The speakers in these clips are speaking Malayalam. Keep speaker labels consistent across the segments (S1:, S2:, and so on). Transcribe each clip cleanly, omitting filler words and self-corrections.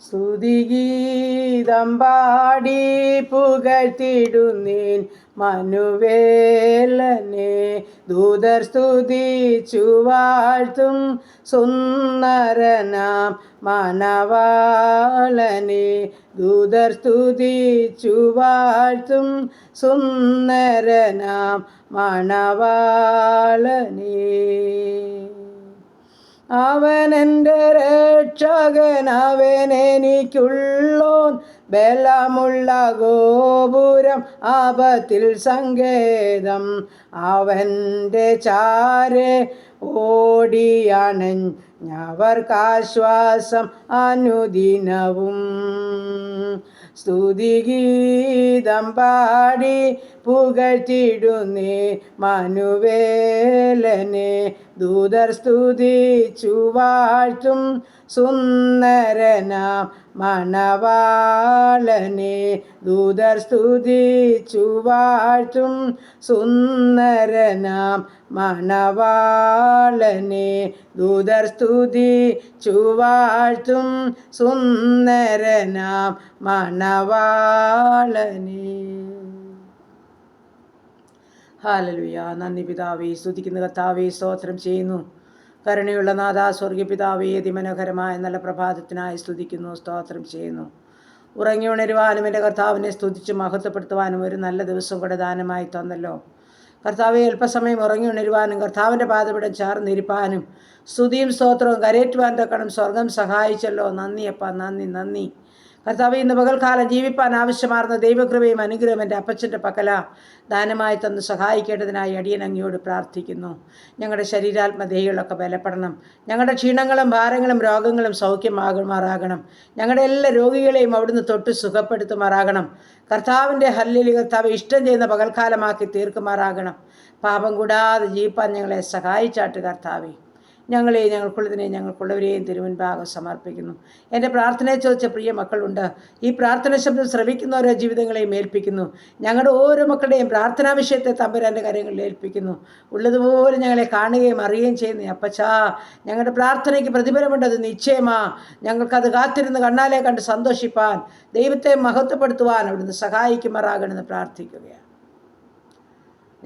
S1: സ്തുതിഗീതം പാടി പുകഴ്ത്തിടുന്നേൻ മനുവേലനെ. ദൂതർ സ്തുതിച്ചു വാഴ്ത്തും സുന്ദരനാം മണവാളനെ. ദൂതർ സ്തുതിച്ചു വാഴ്ത്തും സുന്ദരനാം മണവാളനെ. അവനെൻ്റെ രക്ഷകൻ, അവനെനിക്കുള്ളോൻ. ബലമുള്ള ഗോപുരം, ആപത്തിൽ സങ്കേതം. അവൻ്റെ ചാരെ ഓടിയണഞ്ഞവർക്കാശ്വാസം അനുദിനവും. സ്തുതിഗീതം പാടി പുകഴ്ത്തിടുന്നേ മനുവേലനെ. ദൂതർ സ്തുതിച്ചു വാഴ്ത്തും സുന്ദരനാം മണവാളനെ. ദൂതർ സ്തുതിച്ചു വാഴ്ത്തും സുന്ദരനാം മണവാളനെ. ദൂതർ സ്തുതിച്ചു വാഴ്ത്തും സുന്ദരനാം മണവാളനെ. ഹല്ലേലൂയ. നന്ദി പിതാവേ, സ്തുതിക്കുന്ന കർത്താവേ, സ്തോത്രം ചെയ്യുന്നു. കരുണയുള്ള നാഥാ, സ്വർഗീയ പിതാവേ, അതിമനോഹരമായ നല്ല പ്രഭാതത്തിനായി സ്തുതിക്കുന്നു, സ്തോത്രം ചെയ്യുന്നു. ഉറങ്ങി ഉണരുവാനും എൻ്റെ കർത്താവിനെ സ്തുതിച്ച് മഹത്വപ്പെടുത്തുവാനും ഒരു നല്ല ദിവസം കൂടെ ദാനമായി തന്നല്ലോ. കർത്താവെ, അല്പസമയം ഉറങ്ങി ഉണരുവാനും കർത്താവിൻ്റെ പാദപീഠം ചേർന്നിരിപ്പാനും സ്തുതിയും സ്തോത്രവും കരയേറ്റുവാൻ തക്കണം സ്വർഗം സഹായിച്ചല്ലോ. നന്ദിയപ്പ, നന്ദി നന്ദി. കർത്താവെ, ഇന്ന് പകൽക്കാലം ജീവിപ്പാൻ ആവശ്യമാർന്ന ദൈവകൃപയും അനുഗ്രഹം എൻ്റെ അപ്പച്ചൻ്റെ പക്കല ദാനമായി തന്ന് സഹായിക്കേണ്ടതിനായി അടിയൻ അങ്ങയോട് പ്രാർത്ഥിക്കുന്നു. ഞങ്ങളുടെ ശരീരാത്മദേഹികളൊക്കെ ബലപ്പെടണം. ഞങ്ങളുടെ ക്ഷീണങ്ങളും ഭാരങ്ങളും രോഗങ്ങളും സൗഖ്യമാകുമാറാകണം. ഞങ്ങളുടെ എല്ലാ രോഗികളെയും അവിടുന്ന് തൊട്ട് സുഖപ്പെടുത്തുമാറാകണം. കർത്താവിൻ്റെ ഹല്ലേലൂയ. കർത്താവ് ഇഷ്ടം ചെയ്യുന്ന പകൽക്കാലമാക്കി തീർക്കുമാറാകണം. പാപം കൂടാതെ ജീവിപ്പാൻ ഞങ്ങളെ സഹായിച്ചാട്ട് കർത്താവേ. ഞങ്ങളെയും ഞങ്ങൾക്കുള്ളതിനെയും ഞങ്ങൾക്കുള്ളവരെയും തിരുമുൻപാകെ സമർപ്പിക്കുന്നു. എൻ്റെ പ്രാർത്ഥനയെ ചോദിച്ച പ്രിയ മക്കളുണ്ട്. ഈ പ്രാർത്ഥന ശബ്ദം ശ്രവിക്കുന്ന ഓരോ ജീവിതങ്ങളെയും ഏൽപ്പിക്കുന്നു. ഞങ്ങളുടെ ഓരോ മക്കളുടെയും പ്രാർത്ഥനാ വിഷയത്തെ തമ്പുരാൻ്റെ കാര്യങ്ങളിൽ ഏൽപ്പിക്കുന്നു. ഉള്ളതുപോലെ ഞങ്ങളെ കാണുകയും അറിയുകയും ചെയ്യുന്ന അപ്പച്ചാ, ഞങ്ങളുടെ പ്രാർത്ഥനയ്ക്ക് പ്രതിഫലമുണ്ടത് നിശ്ചയമാ. ഞങ്ങൾക്കത് കാത്തിരുന്ന് കണ്ണാലെ കണ്ട് സന്തോഷിപ്പാൻ, ദൈവത്തെ മഹത്വപ്പെടുത്തുവാൻ അവിടുന്ന് സഹായിക്കുമാറാകണമെന്ന് പ്രാർത്ഥിക്കുകയാണ്.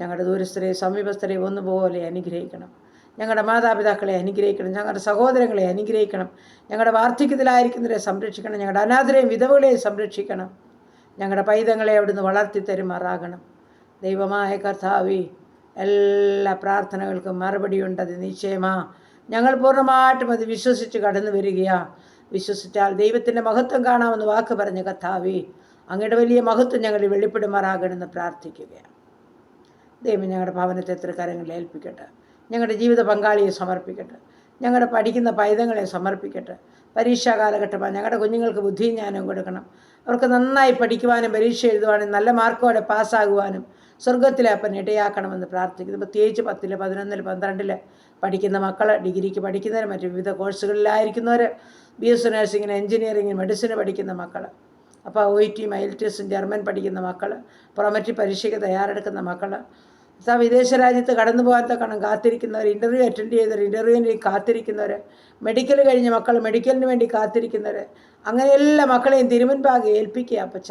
S1: ഞങ്ങളുടെ ദൂരസ്ഥരെയും സമീപസ്ഥരെയും ഒന്നുപോലെ അനുഗ്രഹിക്കണം. ഞങ്ങളുടെ മാതാപിതാക്കളെ അനുഗ്രഹിക്കണം. ഞങ്ങളുടെ സഹോദരങ്ങളെ അനുഗ്രഹിക്കണം. ഞങ്ങളുടെ വാർദ്ധക്യത്തിലായിരിക്കുന്നവരെ സംരക്ഷിക്കണം. ഞങ്ങളുടെ അനാഥരെയും വിധവകളെയും സംരക്ഷിക്കണം. ഞങ്ങളുടെ പൈതങ്ങളെ അവിടുന്ന് വളർത്തി തരുമാറാകണം. ദൈവമായ കർത്താവേ, എല്ലാ പ്രാർത്ഥനകൾക്കും മറുപടിയുണ്ടത് നിശ്ചയമാ. ഞങ്ങൾ പൂർണ്ണമായിട്ടും അത് വിശ്വസിച്ച് കടന്നു വരികയാണ്. വിശ്വസിച്ചാൽ ദൈവത്തിൻ്റെ മഹത്വം കാണാമെന്ന് വാക്ക് പറഞ്ഞ കർത്താവേ, അങ്ങയുടെ വലിയ മഹത്വം ഞങ്ങളിൽ വെളിപ്പെടുമാറാകണമെന്ന് പ്രാർത്ഥിക്കുകയാണ്. ദൈവം ഞങ്ങളുടെ ഭവനത്തെ തൃക്കരങ്ങളിൽ ഏൽപ്പിക്കട്ടെ. ഞങ്ങളുടെ ജീവിത പങ്കാളിയെ സമർപ്പിക്കട്ടെ. ഞങ്ങളുടെ പഠിക്കുന്ന പൈതങ്ങളെ സമർപ്പിക്കട്ടെ. പരീക്ഷാ കാലഘട്ടമാണ്. ഞങ്ങളുടെ കുഞ്ഞുങ്ങൾക്ക് ബുദ്ധിയും ജ്ഞാനവും കൊടുക്കണം. അവർക്ക് നന്നായി പഠിക്കുവാനും പരീക്ഷ എഴുതുവാനും നല്ല മാർക്കോടെ പാസ്സാകുവാനും സ്വർഗത്തിലെ അപ്പൻ ഇടയാക്കണമെന്ന് പ്രാർത്ഥിക്കുന്നു. പ്രത്യേകിച്ച് 10, 11, 12 പഠിക്കുന്ന മക്കൾ, ഡിഗ്രിക്ക് പഠിക്കുന്നവർ, മറ്റ് വിവിധ കോഴ്സുകളിലായിരിക്കുന്നവർ, BS നഴ്സിങ്ങിന്, എഞ്ചിനീയറിങ്ങിന്, മെഡിസിന് പഠിക്കുന്ന മക്കൾ, അപ്പോൾ OET, IELTS, ജർമ്മൻ പഠിക്കുന്ന മക്കൾ, പ്രൊമറ്റ് പരീക്ഷയ്ക്ക് തയ്യാറെടുക്കുന്ന മക്കൾ, വിദേശ രാജ്യത്ത് കടന്നു പോകാൻ തക്കണം കാത്തിരിക്കുന്നവർ, ഇൻ്റർവ്യൂ അറ്റൻഡ് ചെയ്തവർ, ഇൻ്റർവ്യൂവിന് കാത്തിരിക്കുന്നവർ, മെഡിക്കൽ കഴിഞ്ഞ മക്കൾ, മെഡിക്കലിന് വേണ്ടി കാത്തിരിക്കുന്നവർ, അങ്ങനെ എല്ലാ മക്കളെയും തിരുമുൻപാകെ ഏൽപ്പിക്കുക അപ്പച്ച.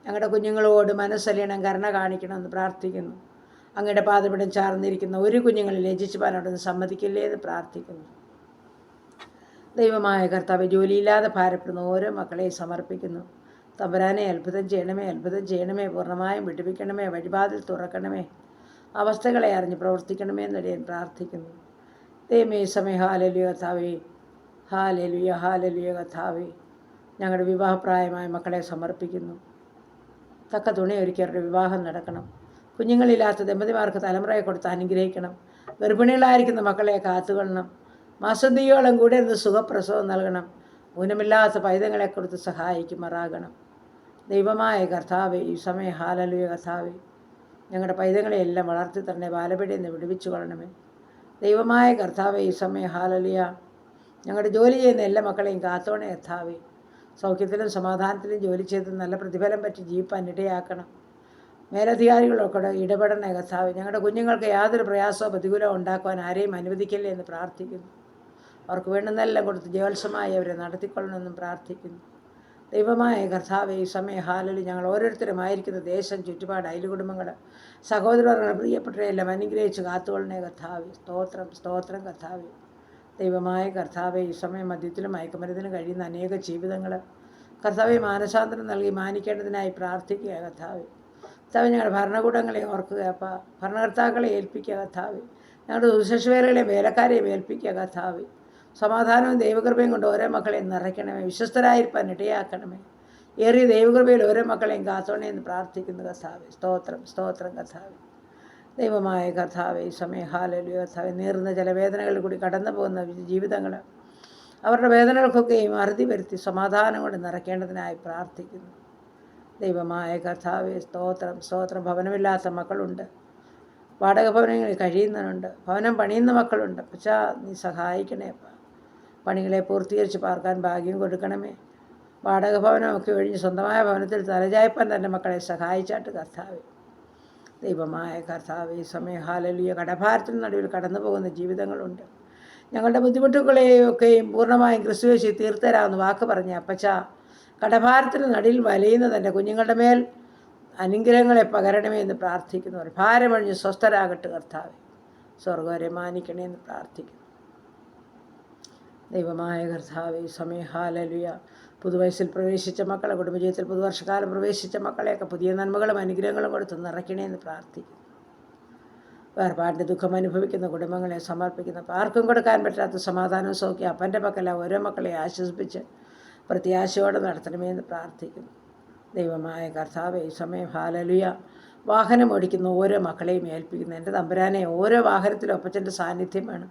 S1: ഞങ്ങളുടെ കുഞ്ഞുങ്ങളോട് മനസ്സലിയണം, കരുണ കാണിക്കണമെന്ന് പ്രാർത്ഥിക്കുന്നു. അങ്ങയുടെ പാദപീഠം ചാർന്നിരിക്കുന്ന ഒരു കുഞ്ഞുങ്ങളെ ലജ്ജിച്ചുവാൻ അവിടുന്ന് സമ്മതിക്കില്ലേ എന്ന് പ്രാർത്ഥിക്കുന്നു. ദൈവമായ കർത്താവ്, ജോലിയില്ലാതെ ഭാരപ്പെടുന്ന ഓരോ മക്കളെയും സമർപ്പിക്കുന്നു. തമ്പുരാനെ, അത്ഭുതം ചെയ്യണമേ, അത്ഭുതം ചെയ്യണമേ, പൂർണ്ണമായും വിടുവിക്കണമേ, വഴിപാതിൽ തുറക്കണമേ, അവസ്ഥകളെ അറിഞ്ഞ് പ്രവർത്തിക്കണമേ എന്ന് ഞാൻ പ്രാർത്ഥിക്കുന്നു. ദൈവമേ, സമയ ഹല്ലേലൂയ കർത്താവേ, ഹല്ലേലൂയ, ഹല്ലേലൂയ കർത്താവേ. ഞങ്ങളുടെ വിവാഹപ്രായമായ മക്കളെ സമർപ്പിക്കുന്നു. തക്ക തുണി ഒരുക്കിയവരുടെ വിവാഹം നടക്കണം. കുഞ്ഞുങ്ങളില്ലാത്ത ദമ്പതിമാർക്ക് തലമുറയെ കൊടുത്ത് അനുഗ്രഹിക്കണം. ഗർഭിണികളായിരിക്കുന്ന മക്കളെ കാത്തുകൊള്ളണം. മാസന്തിയോളം കൂടെ ഇരുന്ന് സുഖപ്രസവം നൽകണം. ഊനമില്ലാത്ത പൈതങ്ങളെ കൊടുത്ത് സഹായിക്കുമാറാകണം. ദൈവമായ കർത്താവേ, ഈ സമയം ഹല്ലേലൂയ കർത്താവേ, ഞങ്ങളുടെ പൈതങ്ങളെയെല്ലാം വളർത്തി തരണേ. ബാലപീഠയിൽ നിന്ന് വിടുവിച്ചു കൊള്ളണമേ. ദൈവമായ കർത്താവേ, ഈ സമയം ഹല്ലേലൂയ, ഞങ്ങളുടെ ജോലി ചെയ്യുന്ന എല്ലാ മക്കളെയും കാത്തോണേ കർത്താവേ. സൗഖ്യത്തിലും സമാധാനത്തിലും ജോലി ചെയ്ത് നല്ല പ്രതിഫലം പറ്റി ജീവിപ്പാൻ ഇടയാക്കണം. മേലധികാരികളൊക്കെ ഇടപെടണേ കർത്താവേ. ഞങ്ങളുടെ കുഞ്ഞുങ്ങൾക്ക് യാതൊരു പ്രയാസമോ പ്രതികൂലമോ ഉണ്ടാക്കുവാൻ ആരെയും അനുവദിക്കില്ലേ എന്ന് പ്രാർത്ഥിക്കുന്നു. അവർക്ക് വേണ്ടുന്നതെല്ലാം കൊടുത്ത് ജയോത്സവമായി അവരെ നടത്തിക്കൊള്ളണമെന്നും പ്രാർത്ഥിക്കുന്നു. ദൈവമായ കർത്താവേ, ഈ സമയം ഹാലലി ഞങ്ങൾ ഓരോരുത്തരുമായിരിക്കുന്ന ദേശം, ചുറ്റുപാട്, അയൽകുടുംബങ്ങൾ, സഹോദരങ്ങൾ, പ്രിയപ്പെട്ടവരെല്ലാം അനുഗ്രഹിച്ച് കാത്തുകൊള്ളണേ കർത്താവേ. സ്തോത്രം സ്തോത്രം കർത്താവേ. ദൈവമായ കർത്താവേ, ഈ സമയം മദ്യത്തിലും മയക്കുമരുന്നിലും കഴിയുന്ന അനേക ജീവിതങ്ങൾ കർത്താവെ മാനസാന്തരം നൽകി മാനിക്കേണ്ടതിനായി പ്രാർത്ഥിക്കുക കർത്താവെ. കർത്താവ് ഞങ്ങളുടെ ഭരണകൂടങ്ങളെ ഓർക്കുക, ഭരണകർത്താക്കളെ ഏൽപ്പിക്കുക കർത്താവെ. ഞങ്ങളുടെ സുശേഷവേലകളെ വേലക്കാരെയും ഏൽപ്പിക്കുക കർത്താവെ. സമാധാനവും ദൈവകൃപയും കൊണ്ട് ഓരോ മക്കളെയും നിറയ്ക്കണമേ. വിശ്വസ്തരായിരിക്കാൻ ഇടയാക്കണമേ. ഏറിയ ദൈവകൃപയിൽ ഓരോ മക്കളെയും കാത്തോണേ എന്ന് പ്രാർത്ഥിക്കുന്നു കർത്താവെ. സ്തോത്രം സ്തോത്രം കർത്താവെ. ദൈവമായ കർത്താവെ, ഈ സമയം ഹാലലുയ കർത്താവെ, നേർന്ന ചില വേദനകളിൽ കൂടി കടന്നു പോകുന്ന ജീവിതങ്ങൾ അവരുടെ വേദനകൾക്കൊക്കെയും അറുതി വരുത്തി സമാധാനം കൊണ്ട് നിറയ്ക്കേണ്ടതിനായി പ്രാർത്ഥിക്കുന്നു. ദൈവമായ കർത്താവെ, സ്തോത്രം സ്തോത്രം. ഭവനമില്ലാത്ത മക്കളുണ്ട്, വാടക ഭവനങ്ങളിൽ കഴിയുന്നവരുണ്ട്, ഭവനം പണിയുന്ന മക്കളുണ്ട്. പക്ഷേ നീ സഹായിക്കണേ അപ്പ. പണികളെ പൂർത്തീകരിച്ച് പാർക്കാൻ ഭാഗ്യം കൊടുക്കണമേ. വാടക ഭവനമൊക്കെ ഒഴിഞ്ഞ് സ്വന്തമായ ഭവനത്തിൽ തലചായ്പാൻ തന്നെ മക്കളെ സഹായിച്ചാട്ട് കർത്താവെ. ദൈവമായ കർത്താവെ, ഈ സമയം ഹാലലിയ കടഭാരത്തിന് നടുവിൽ കടന്നു പോകുന്ന ജീവിതങ്ങളുണ്ട്. ഞങ്ങളുടെ ബുദ്ധിമുട്ടുകളെയൊക്കെയും പൂർണ്ണമായും ക്രിസ്തുവേശി തീർത്തരാമെന്ന് വാക്ക് പറഞ്ഞ അപ്പച്ച, കടഭാരത്തിന് നടുവിൽ വലയുന്ന തൻ്റെ കുഞ്ഞുങ്ങളുടെ മേൽ അനുഗ്രഹങ്ങളെ പകരണമേ എന്ന് പ്രാർത്ഥിക്കുന്നവർ ഭാരമഴിഞ്ഞ് സ്വസ്ഥരാകട്ടെ കർത്താവെ. സ്വർഗ്ഗവരെ മാനിക്കണേ എന്ന് പ്രാർത്ഥിക്കുന്നു. ദൈവമായ കർത്താവെ, ഈ സമയം ഹാലലുയ പുതുവയസ്സിൽ പ്രവേശിച്ച മക്കളെ, കുടുംബജീവിതത്തിൽ പുതുവർഷക്കാലം പ്രവേശിച്ച മക്കളെയൊക്കെ പുതിയ നന്മകളും അനുഗ്രഹങ്ങളും കൊടുത്ത് നിറയ്ക്കണേ എന്ന് പ്രാർത്ഥിക്കുന്നു. വേർപാടിൻ്റെ ദുഃഖം അനുഭവിക്കുന്ന കുടുംബങ്ങളെ സമർപ്പിക്കുന്ന, ആർക്കും കൊടുക്കാൻ പറ്റാത്ത സമാധാനവും സൗഖ്യം അപ്പൻ്റെ മക്കളെ ഓരോ മക്കളെ ആശ്വസിപ്പിച്ച് പ്രത്യാശയോടെ നടത്തണമേ എന്ന് പ്രാർത്ഥിക്കുന്നു. ദൈവമായ കർത്താവെ, ഈ സമയം ഹാലലുയ വാഹനം ഓടിക്കുന്ന ഓരോ മക്കളെയും ഏൽപ്പിക്കുന്നു. എൻ്റെ തമ്പുരാനെ, ഓരോ വാഹനത്തിലും ഒപ്പച്ചൻ്റെ സാന്നിധ്യം വേണം.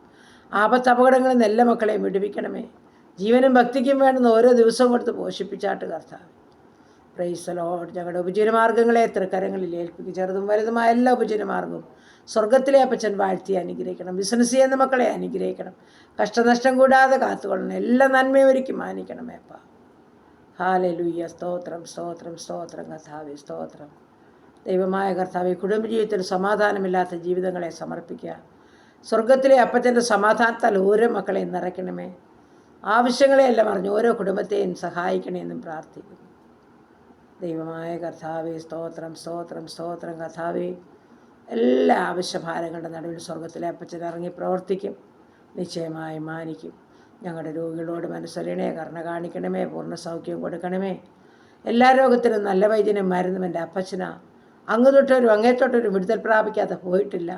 S1: ആപത്ത് അപകടങ്ങളിൽ നിന്ന് എല്ലാ മക്കളെയും വിടുവിക്കണമേ. ജീവനും ഭക്തിക്കും വേണ്ടുന്ന ഓരോ ദിവസവും കൊടുത്ത് പോഷിപ്പിച്ചാട്ട് കർത്താവ്. Praise the Lord. ഞങ്ങളുടെ ഉപജീവനമാർഗ്ഗങ്ങളെ തൃക്കരങ്ങളിൽ ഏൽപ്പിക്കും. ചെറുതും വലുതുമായ എല്ലാ ഉപജീവനമാർഗ്ഗവും സ്വർഗത്തിലെ അപ്പച്ചൻ വാഴ്ത്തി അനുഗ്രഹിക്കണം. ബിസിനസ് ചെയ്യുന്ന മക്കളെ അനുഗ്രഹിക്കണം. കഷ്ടനഷ്ടം കൂടാതെ കാത്തുകൊള്ളണം. എല്ലാ നന്മയും ഒരുക്കി മാനിക്കണമേ അപ്പ. ഹാലലുയ്യ. സ്തോത്രം സ്തോത്രം സ്തോത്രം കർത്താവേ, സ്തോത്രം. ദൈവമായ കർത്താവേ, കുടുംബജീവിതത്തിൽ സമാധാനമില്ലാത്ത ജീവിതങ്ങളെ സമർപ്പിക്കുക. സ്വർഗത്തിലെ അപ്പച്ചൻ്റെ സമാധാനത്താൽ ഓരോ മക്കളെയും നിറയ്ക്കണമേ. ആവശ്യങ്ങളെയെല്ലാം അറിഞ്ഞ് ഓരോ കുടുംബത്തെയും സഹായിക്കണമെന്നും പ്രാർത്ഥിക്കുന്നു. ദൈവമായ കർത്താവേ, സ്തോത്രം സ്തോത്രം സ്തോത്രം കർത്താവേ. എല്ലാ ആവശ്യഭാരങ്ങളുടെ നടുവിൽ സ്വർഗത്തിലെ അപ്പച്ചൻ ഇറങ്ങി പ്രവർത്തിക്കും. നിശ്ചയമായി മാനിക്കും. ഞങ്ങളുടെ രോഗികളോട് മനസ്സറിയണേ, കരുണ കാണിക്കണമേ, പൂർണ്ണ സൗഖ്യം കൊടുക്കണമേ. എല്ലാ രോഗത്തിനും നല്ല വൈദ്യനും മരുന്നും എൻ്റെ അപ്പച്ചനാ. അങ്ങ് തൊട്ടൊരു അങ്ങേ തൊട്ടൊരു വിടുതൽ പ്രാപിക്കാതെ പോയിട്ടില്ല.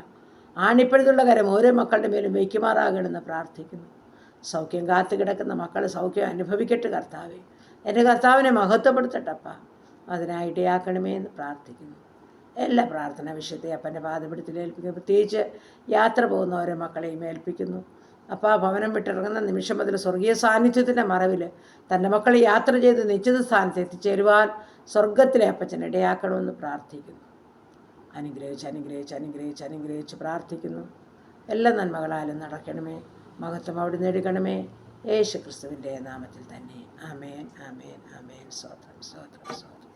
S1: ആണിപ്പഴുതുള്ള കരം ഓരോ മക്കളുടെ മേലും വയ്ക്കുമാറാകണമെന്ന് പ്രാർത്ഥിക്കുന്നു. സൗഖ്യം കാത്തു കിടക്കുന്ന മക്കൾ സൗഖ്യം അനുഭവിക്കട്ടെ കർത്താവേ. എൻ്റെ കർത്താവിനെ മഹത്വപ്പെടുത്തട്ടപ്പ. അതിനായിട്ടയാക്കണമേ എന്ന് പ്രാർത്ഥിക്കുന്നു. എല്ലാ പ്രാർത്ഥന വിഷയത്തെ അപ്പൻ്റെ പാദപിടുത്തിൽ ഏൽപ്പിക്കുന്നു. പ്രത്യേകിച്ച് യാത്ര പോകുന്ന ഓരോ മക്കളെയും ഏൽപ്പിക്കുന്നു. അപ്പോൾ ആ ഭവനം വിട്ടിറങ്ങുന്ന നിമിഷം മുതൽ സ്വർഗീയ സാന്നിധ്യത്തിൻ്റെ മറവിൽ തൻ്റെ മക്കൾ യാത്ര ചെയ്ത് നിശ്ചിത സ്ഥാനത്ത് എത്തിച്ചേരുവാൻ സ്വർഗത്തിലെ അപ്പച്ചൻ ഇടയാക്കണമെന്ന് പ്രാർത്ഥിക്കുന്നു. അനുഗ്രഹിച്ച് അനുഗ്രഹിച്ച് അനുഗ്രഹിച്ച് അനുഗ്രഹിച്ച് പ്രാർത്ഥിക്കുന്നു. എല്ലാ നന്മകളാലും നടക്കണമേ. മഹത്വം അവിടെ നേടിക്കണമേ. യേശു ക്രിസ്തുവിൻ്റെ നാമത്തിൽ തന്നെ. ആമേൻ ആമേൻ ആമേൻ. സ്തോത്രം സ്തോത്രം സ്തോത്രം.